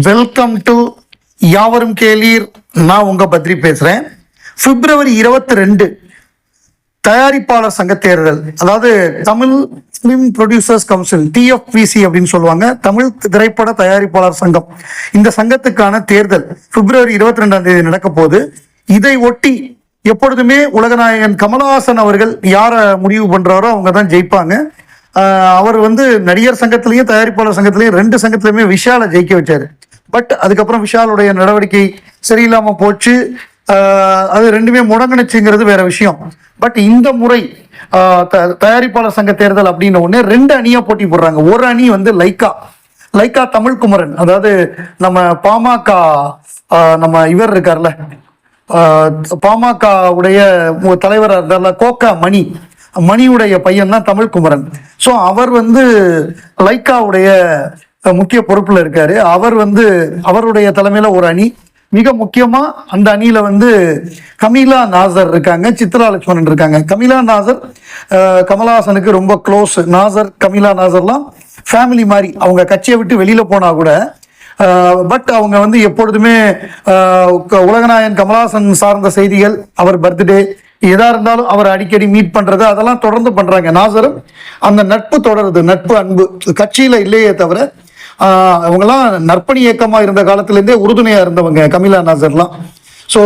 Welcome to யாவரும் கேளீர். நான் உங்க பத்ரி பேசுறேன். பிப்ரவரி 22 தயாரிப்பாளர் சங்க தேர்தல், அதாவது தமிழ் பிலிம் ப்ரொடியூசர்ஸ் கவுன்சில், டிஎஃப்பிசி அப்படின்னு சொல்லுவாங்க, தமிழ் திரைப்பட தயாரிப்பாளர் சங்கம். இந்த சங்கத்துக்கான தேர்தல் பிப்ரவரி 22 நடக்க போகுது. இதை ஒட்டி எப்பொழுதுமே உலகநாயகன் கமலஹாசன் அவர்கள் யாரை முடிவு பண்றாரோ அவங்க தான் ஜெயிப்பாங்க. அவர் நடிகர் சங்கத்திலையும் தயாரிப்பாளர் சங்கத்திலையும் 2 சங்கத்திலையுமே விஷாலை ஜெயிக்க வச்சாரு. பட் அதுக்கப்புறம் விஷாலுடைய நடவடிக்கை சரியில்லாம போச்சு. அது ரெண்டுமே முடங்கினுச்சுங்கிறது வேற விஷயம். பட் இந்த முறை தயாரிப்பாளர் சங்க தேர்தல் அப்படின்ன உடனே 2 அணியா போட்டி போடுறாங்க. ஒரு அணி லைக்கா தமிழ்குமரன், அதாவது நம்ம பாமக நம்ம இவர் இருக்கார்ல, பாமக உடைய தலைவராக இருந்தார்ல கோக்கா மணியுடைய பையன் தான் தமிழ்குமரன். ஸோ அவர் லைக்காவுடைய முக்கிய பொறுப்புல இருக்காரு. அவருடைய தலைமையில ஒரு அணி, மிக முக்கியமா அந்த அணியில கமீலா நாசர் இருக்காங்க, சித்ரா லட்சுமணன் இருக்காங்க. கமீலா நாசர் கமலஹாசனுக்கு ரொம்ப க்ளோஸ். கமீலா நாசர்லாம் ஃபேமிலி மாதிரி. அவங்க கட்சியை விட்டு வெளியில போனா கூட பட் அவங்க எப்பொழுதுமே உலகநாயகன் கமலஹாசன் சார்ந்த செய்திகள், அவர் பர்த்டே எதா இருந்தாலும் அவர் அடிக்கடி மீட் பண்றது, அதெல்லாம் தொடர்ந்து பண்றாங்க. நாசரும் அந்த நட்பு தொடருது, நட்பு அன்பு கட்சியில இல்லையே தவிர அவங்கெல்லாம் நற்பணி இயக்கமா இருந்த காலத்திலேருந்தே உறுதுணையா இருந்தவங்க கமீலா நாசர்லாம். ஸோ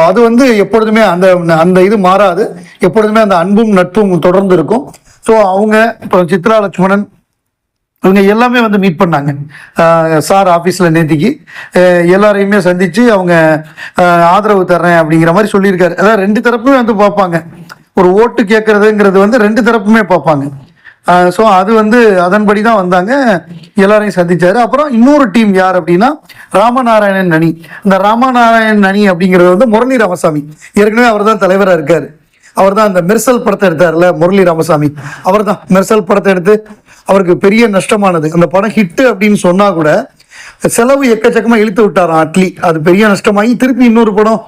அது எப்பொழுதுமே அந்த இது மாறாது. எப்பொழுதுமே அந்த அன்பும் நட்பும் தொடர்ந்து இருக்கும். ஸோ அவங்க இப்போ சித்ரா லட்சுமணன் இவங்க எல்லாமே மீட் பண்ணாங்க சார் ஆஃபீஸில். நேத்திக்கு எல்லாரையுமே சந்திச்சு அவங்க ஆதரவு தர்றேன் அப்படிங்கிற மாதிரி சொல்லியிருக்காரு. அதாவது 2 தரப்புமே பார்ப்பாங்க. ஒரு ஓட்டு கேட்கறதுங்கிறது 2 தரப்புமே பார்ப்பாங்க. ஸோ அது அதன்படி தான் வந்தாங்க, எல்லாரையும் சந்திச்சாரு. அப்புறம் இன்னொரு டீம் யார் அப்படின்னா ராமநாராயணன் அணி. இந்த ராமநாராயணன் அணி அப்படிங்கிறது முரளி ராமசாமி, ஏற்கனவே அவர் தான் தலைவராக இருக்காரு. அவர் தான் அந்த மெர்சல் படத்தை எடுத்தார்ல, முரளி ராமசாமி, அவர் தான் மெர்சல் படத்தை எடுத்து அவருக்கு பெரிய நஷ்டமானது. அந்த படம் ஹிட்டு அப்படின்னு சொன்னா கூட செலவு எக்கச்சக்கமா இழுத்து விட்டாராம் அட்லி. அது பெரிய நஷ்டமாகி திருப்பி இன்னொரு படம்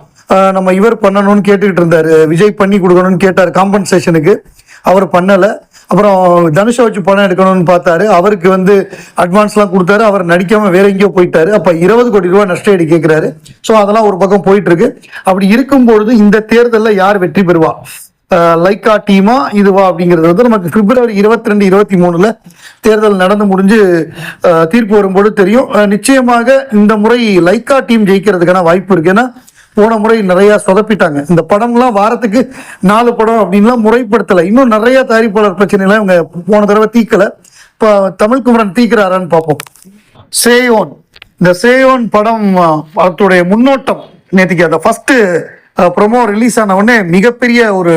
நம்ம இவர் பண்ணணும்னு கேட்டுக்கிட்டு இருந்தாரு, விஜய் பண்ணி கொடுக்கணும்னு கேட்டார் காம்பன்சேஷனுக்கு. அவர் பண்ணல. அப்புறம் தனுஷை வச்சு படம் எடுக்கணும்னு பார்த்தாரு, அவருக்கு அட்வான்ஸ்லாம் கொடுத்தாரு, அவர் நடிக்காம வேற எங்கேயோ போயிட்டாரு. அப்ப 20 கோடி ரூபாய் நஷ்ட ஈடு கேட்கிறாரு. ஸோ அதெல்லாம் ஒரு பக்கம் போயிட்டு இருக்கு. அப்படி இருக்கும்பொழுது இந்த தேர்தலில் யார் வெற்றி பெறுவா, லைக்கா டீமா இதுவா அப்படிங்கிறது நமக்கு பிப்ரவரி 22, 23 தேர்தல் நடந்து முடிஞ்சு தீர்ப்பு வரும்போது தெரியும். நிச்சயமாக இந்த முறை லைக்கா டீம் ஜெயிக்கிறதுக்கான வாய்ப்பு இருக்கு. ஏன்னா போன முறை நிறைய சொதப்பிட்டாங்க. இந்த படம்லாம் வாரத்துக்கு 4 படம் அப்படின்லாம் முறைப்படுத்தலை. இன்னும் நிறைய தயாரிப்பாளர் பிரச்சனைலாம் இவங்க போன தடவை தீக்கல. இப்போ தமிழ்குமரன் தீக்கிறாரான்னு பார்ப்போம். சேயோன், இந்த சேயோன் படத்துடைய முன்னோட்டம் நேற்றுக்கு அந்த ஃபர்ஸ்ட் ப்ரொமோ ரிலீஸ் ஆன உடனே மிகப்பெரிய ஒரு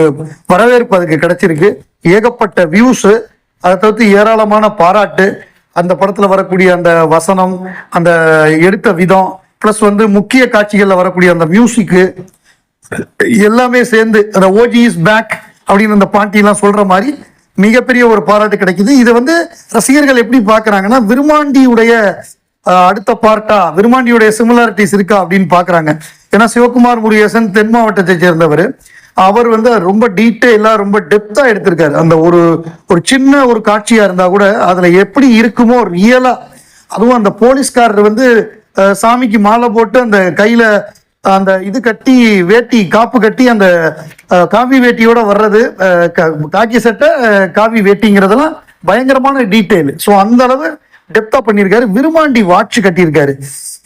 வரவேற்பு அதுக்கு கிடைச்சிருக்கு. ஏகப்பட்ட வியூஸ், அதை தவிர்த்து ஏராளமான பாராட்டு. அந்த படத்துல வரக்கூடிய அந்த வசனம், அந்த எடுத்த விதம், பிளஸ் முக்கிய காட்சிகள்ல வரக்கூடிய அந்த மியூசிக்கு எல்லாமே சேர்ந்து அந்த ஓஜி இஸ் பேக் அப்படின்னு அந்த பாட்டியெல்லாம் சொல்ற மாதிரி மிகப்பெரிய ஒரு பாராட்டு கிடைக்குது. இதை ரசிகர்கள் எப்படி பாக்குறாங்கன்னா, விருமாண்டியுடைய அடுத்த பார்ட்டா, விருமாண்டியுடைய சிமிலாரிட்டிஸ் இருக்கா அப்படின்னு பாக்குறாங்க. ஏன்னா சிவகுமார் முருகேசன் தென் மாவட்டத்தை சேர்ந்தவர். அவர் ரொம்ப டீட்டெயிலா ரொம்ப டெப்தா எடுத்திருக்காரு. அந்த ஒரு சின்ன ஒரு காட்சியா இருந்தா கூட அதுல எப்படி இருக்குமோ ரியலா. அதுவும் அந்த போலீஸ்காரர் சாமிக்கு மாலை போட்டு அந்த கையில அந்த இது கட்டி வேட்டி காப்பு கட்டி அந்த காவி வேட்டியோட வர்றது, காக்கி சட்டை காவி வேட்டிங்கிறதெல்லாம் பயங்கரமான டீட்டெயில். ஸோ அந்த அளவு டெப்தா பண்ணியிருக்காரு. விருமாண்டி வாட்ச் கட்டியிருக்காரு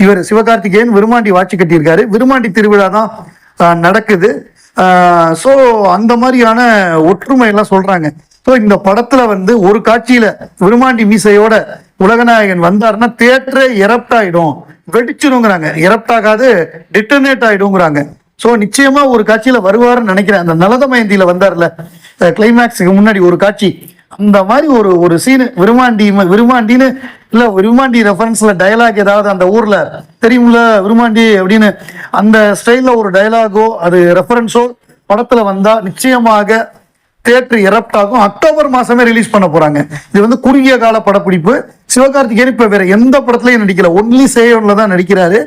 இவர், சிவகார்த்திகேயன் விருமாண்டி வாட்ச் கட்டியிருக்காரு. விருமாண்டி திருவிழா தான் நடக்குது. ஸோ அந்த மாதிரியான ஒற்றுமை எல்லாம் சொல்றாங்க. ஸோ இந்த படத்துல ஒரு காட்சியில விருமாண்டி மீசையோட உலகநாயகன் வந்தாருன்னா தியேட்டரே எரப்ட் ஆயிடும், வெடிச்சிருங்கிறாங்க. எரப்ட் ஆகாது, டிட்டர்னேட் ஆயிடுங்கிறாங்க. ஸோ நிச்சயமா ஒரு காட்சியில வருவாருன்னு நினைக்கிறேன். அந்த நலத மயந்தியில வந்தார்ல கிளைமேக்ஸுக்கு முன்னாடி ஒரு காட்சி, அந்த மாதிரி ஒரு சீனு விருமாண்டின்னு இல்ல, விருமாண்டி ரெஃபரன்ஸ்ல டயலாக் ஏதாவது அந்த ஊர்ல தெரியும்ல விருமாண்டி அப்படின்னு அந்த ஸ்டைல்ல ஒரு டயலாகோ அது ரெஃபரன்ஸோ படத்துல வந்தா நிச்சயமாக தியேட்டர் எரப்ட் ஆகும். அக்டோபர் மாசமே ரிலீஸ் பண்ண போறாங்க. இது குறுகிய கால படப்பிடிப்பு. சிவகார்த்திகேயன் இப்ப வேற எந்த படத்துலயும் நடிக்கல, ஒன்லி சேயோன்ல தான் நடிக்கிறாரு.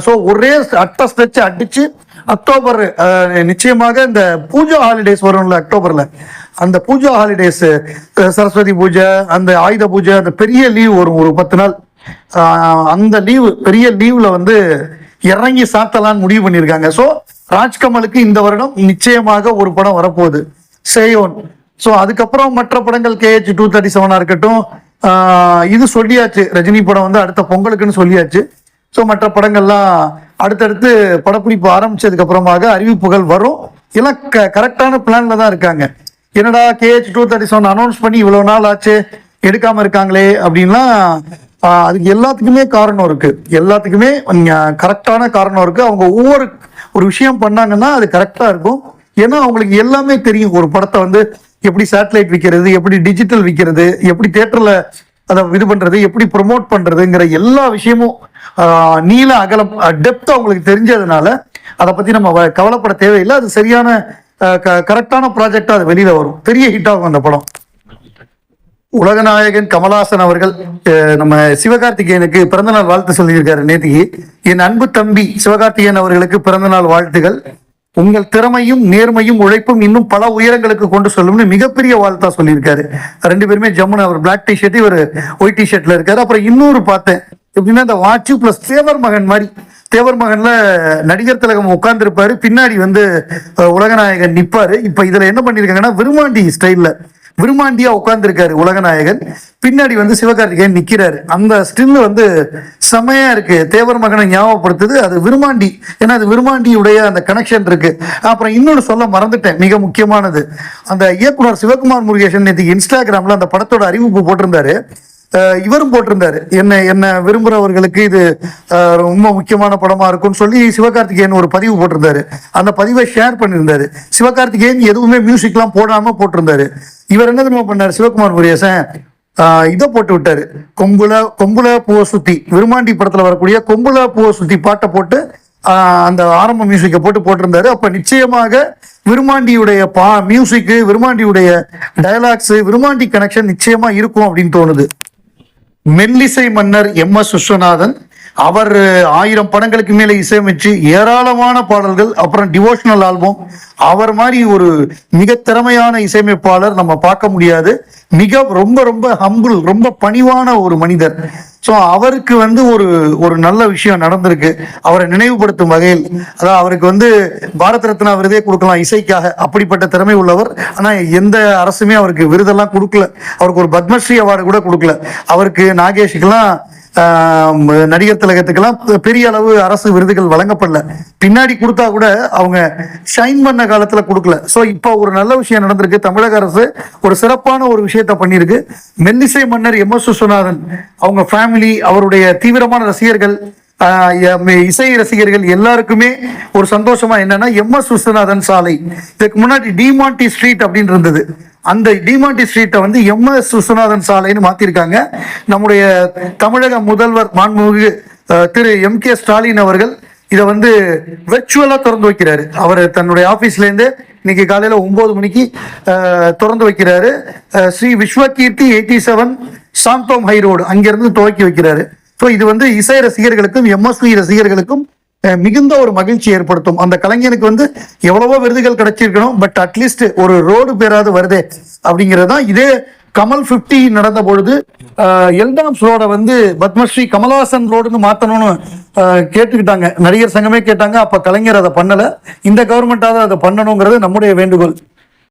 ஸோ ஒரே அட்ட ஸ்ட்ரெச் அடிச்சு அக்டோபர் நிச்சயமாக இந்த பூஜா ஹாலிடேஸ் வரும்ல அக்டோபர்ல, அந்த பூஜா ஹாலிடேஸ், சரஸ்வதி பூஜை, அந்த ஆயுத பூஜை, அந்த பெரிய லீவ் வரும் ஒரு 10 நாள். அந்த லீவு பெரிய லீவ்ல வந்து இறங்கி சாத்தலான்னு முடிவு பண்ணியிருக்காங்க. ஸோ ராஜ்கமலுக்கு இந்த வருடம் நிச்சயமாக ஒரு படம் வரப்போகுது, சேயோன். ஸோ அதுக்கப்புறம் மற்ற படங்கள் KH 237 இருக்கட்டும், இது சொல்லியாச்சு, ரஜினி படம் வந்து அடுத்த பொங்கலுக்குன்னு சொல்லியாச்சு. ஸோ மற்ற படங்கள்லாம் அடுத்தடுத்து படப்பிடிப்பு ஆரம்பிச்சதுக்கு அப்புறமாக அறிவிப்புகள் வரும். எல்லாம் கரெக்டான பிளான்ல தான் இருக்காங்க. என்னடா KH 237 அனௌன்ஸ் பண்ணி இவ்வளவு நாள் ஆச்சு எடுக்காம இருக்காங்களே அப்படின்லாம், அதுக்கு எல்லாத்துக்குமே காரணம் இருக்கு. எல்லாத்துக்குமே கரெக்டான காரணம் இருக்கு. அவங்க ஒவ்வொரு ஒரு விஷயம் பண்ணாங்கன்னா அது கரெக்டா இருக்கும். ஏன்னா அவங்களுக்கு எல்லாமே தெரியும். ஒரு படத்தை வந்து எப்படி சேட்டலைட் விற்கிறது, எப்படி டிஜிட்டல் விற்கிறது, எப்படி தியேட்டர்ல அதை இது பண்றது, எப்படி ப்ரொமோட் பண்றதுங்கிற எல்லா விஷயமும் நீள அகலம் டெப்த் அவங்களுக்கு தெரிஞ்சதுனால அதை பத்தி நம்ம கவலைப்பட தேவையில்லை. அது சரியான கரெக்டான ப்ராஜெக்டா அது வெளியில வரும், பெரிய ஹிட் ஆகும் அந்த படம். உலகநாயகன் கமலஹாசன் அவர்கள் நம்ம சிவகார்த்திகேயனுக்கு பிறந்தநாள் வாழ்த்து சொல்லியிருக்காரு நேத்திக்கு. என் அன்பு தம்பி சிவகார்த்திகேயன் அவர்களுக்கு பிறந்தநாள் வாழ்த்துகள். உங்கள் திறமையும் நேர்மையும் உழைப்பும் இன்னும் பல உயரங்களுக்கு கொண்டு செல்லும்னு மிகப்பெரிய வாழ்த்தா சொல்லியிருக்காரு. ரெண்டு பேருமே ஜம்முன்னு, அவர் பிளாக் டிஷர்ட், இவர் ஒயிட் டிஷர்ட்ல இருக்காரு. அப்புறம் இன்னொரு பார்த்தேன் எப்படின்னா, இந்த வாட்சு பிளஸ் தேவர் மகன் மாதிரி, தேவர் மகன்ல நடிகர் திலகம் உட்கார்ந்து இருப்பாரு, பின்னாடி வந்து உலகநாயகன் நிப்பாரு. இப்ப இதுல என்ன பண்ணிருக்காங்கன்னா, விருமாண்டி ஸ்டைல்ல விருமாண்டியா உட்கார்ந்துருக்காரு உலகநாயகன், பின்னாடி வந்து சிவகார்த்திகேயன் நிக்கிறாரு. அந்த ஸ்டில் வந்து செமையா இருக்கு, தேவர் மகனை ஞாபகப்படுத்துது. அது விருமாண்டி, ஏன்னா அது விருமாண்டியுடைய அந்த கனெக்ஷன் இருக்கு. அப்புறம் இன்னொன்னு சொல்ல மறந்துட்டேன், மிக முக்கியமானது, அந்த இயக்குனர் சிவகுமார் முருகேசன் நேற்று இன்ஸ்டாகிராம்ல அந்த படத்தோட அறிவிப்பு போட்டிருந்தாரு. இவரும் போட்டிருந்தாரு, என்ன விரும்புறவர்களுக்கு இது ரொம்ப முக்கியமான படமா இருக்கும்னு சொல்லி சிவகார்த்திகேயன் ஒரு பதிவு போட்டிருந்தாரு. அந்த பதிவை ஷேர் பண்ணியிருந்தாரு. சிவகார்த்திகேயன் எதுவுமே மியூசிக்லாம் போடாம போட்டிருந்தாரு. இவர் என்ன தெரியுமா பண்ணாரு, சிவகுமார் முருகேசன் இதை போட்டு விட்டாரு, கொம்புல பூவை சுத்தி, விருமாண்டி படத்துல வரக்கூடிய கொம்புல பூவை சுத்தி பாட்டை போட்டு அந்த ஆரம்ப மியூசிக்கை போட்டிருந்தாரு. அப்ப நிச்சயமாக விருமாண்டியுடைய மியூசிக்கு, விருமாண்டியுடைய டயலாக்ஸ், விருமாண்டி கனெக்ஷன் நிச்சயமா இருக்கும் அப்படின்னு தோணுது. மெல்லிசை மன்னர் MS விஸ்வநாதன் அவர் 1000 படங்களுக்கு மேல இசையமைச்சு ஏராளமான பாடல்கள், அப்புறம் டிவோஷனல் ஆல்பம். அவர் மாதிரி ஒரு மிக திறமையான இசையமைப்பாளர் நம்ம பார்க்க முடியாது. ரொம்ப ரொம்ப ஹம்பிள், ரொம்ப பணிவான ஒரு மனிதர். ஸோ அவருக்கு வந்து ஒரு நல்ல விஷயம் நடந்திருக்கு. அவரை நினைவுபடுத்தும் வகையில், அதாவது அவருக்கு வந்து பாரத ரத்னா விருதே கொடுக்கலாம் இசைக்காக, அப்படிப்பட்ட திறமை உள்ளவர். ஆனா எந்த அரசுமே அவருக்கு விருதெல்லாம் கொடுக்கல. அவருக்கு ஒரு பத்மஸ்ரீ அவார்டு கூட கொடுக்கல. அவருக்கு, நாகேஷுக்கெல்லாம், நடிகர் திலகத்துக்கெல்லாம் பெரிய அளவு அரசு விருதுகள் வழங்கப்படல. பின்னாடி கொடுத்தா கூட அவங்க ஷைன் பண்ண காலத்துல கொடுக்கல. சோ இப்போ ஒரு நல்ல விஷயம் நடந்திருக்கு. தமிழக அரசு ஒரு சிறப்பான ஒரு விஷயத்த பண்ணிருக்கு. மெல்லிசை மன்னர் MS விஸ்வநாதன் அவங்க ஃபேமிலி, அவருடைய தீவிரமான ரசிகர்கள், இசை ரசிகர்கள் எல்லாருக்குமே ஒரு சந்தோஷமா என்னன்னா, MS விஸ்வநாதன் சாலை, இதுக்கு முன்னாடி டிமாண்டி ஸ்ட்ரீட் அப்படின்னு இருந்தது. அந்த டிமாண்டி ஸ்ட்ரீட்டை வந்து MS விஸ்வநாதன் சாலைன்னு மாத்திருக்காங்க. நம்முடைய தமிழக முதல்வர் மாண்புமிகு திரு MK ஸ்டாலின் அவர்கள் இதை வந்து வெர்ச்சுவலா திறந்து வைக்கிறாரு. அவர் தன்னுடைய ஆபீஸ்ல இருந்து இன்னைக்கு காலையில 9 மணிக்கு திறந்து வைக்கிறாரு. ஸ்ரீ விஸ்வகீர்த்தி 87 சாந்தோம் ஹை ரோடு அங்கிருந்து துவக்கி வைக்கிறாரு. ஸோ இது வந்து இசை ரசிகர்களுக்கும் MSV ரசிகர்களுக்கும் மிகுந்த ஒரு மகிழ்ச்சி ஏற்படுத்தும். அந்த கலைஞனுக்கு வந்து எவ்வளவோ விருதுகள் கிடைச்சிருக்கணும், பட் அட்லீஸ்ட் ஒரு ரோடு பேராது வருதே அப்படிங்கிறது தான். இதே கமல் 50 நடந்த பொழுது எல்டாம்ஸ் ரோட வந்து பத்மஸ்ரீ கமலஹாசன் ரோடுன்னு மாத்தணும்னு கேட்டுக்கிட்டாங்க, நடிகர் சங்கமே கேட்டாங்க. அப்ப கலைஞர் அதை பண்ணல. இந்த கவர்மெண்டாவது அதை பண்ணணுங்கிறது நம்முடைய வேண்டுகோள்.